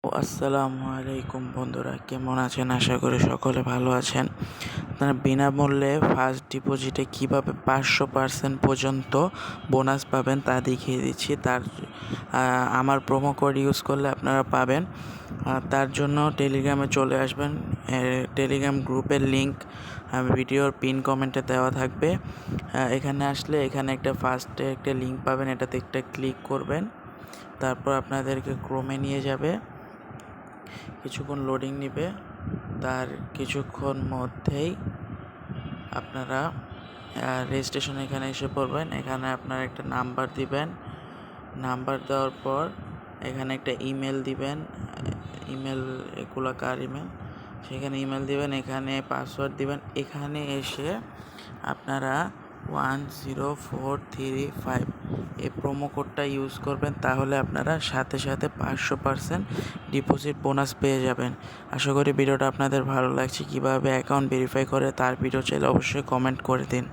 আসসালামু আলাইকুম বন্ধুরা, কেমন আছেন? আশা করি সকলে ভালো আছেন। আপনারা বিনামূল্যে ফার্স্ট ডিপোজিটে কীভাবে 500% পর্যন্ত বোনাস পাবেন তা দেখিয়ে দিচ্ছি। আমার প্রোমো কোড ইউজ করলে আপনারা পাবেন। তার জন্য টেলিগ্রামে চলে আসবেন। টেলিগ্রাম গ্রুপের লিঙ্ক ভিডিওর পিন কমেন্টে দেওয়া থাকবে। এখানে আসলে এখানে ফার্স্টে একটা লিঙ্ক পাবেন, এটাতে একটা ক্লিক করবেন। তারপর আপনাদেরকে ক্রোমে নিয়ে যাবে, কিছুক্ষণ লোডিং নেবে। তার কিছুক্ষণ মধ্যেই আপনারা রেজিস্ট্রেশন এখানে এসে পড়বেন। এখানে আপনারা একটা নাম্বার দিবেন। নাম্বার দেওয়ার পর এখানে একটা ইমেল দিবেন। ইমেল এগুলো কার ইমেল, সেখানে ইমেল দিবেন। এখানে পাসওয়ার্ড দিবেন। এখানে এসে আপনারা 10435 এই প্রোমো কোডটা ইউজ করবেন, তাহলে আপনারা সাথে সাথে 500% ডিপোজিট বোনাস পেয়ে যাবেন। আশা করি ভিডিওটা আপনাদের ভালো লাগছে। কিভাবে অ্যাকাউন্ট ভেরিফাই করে তার ভিডিও চাইলে অবশ্যই কমেন্ট করে দিন।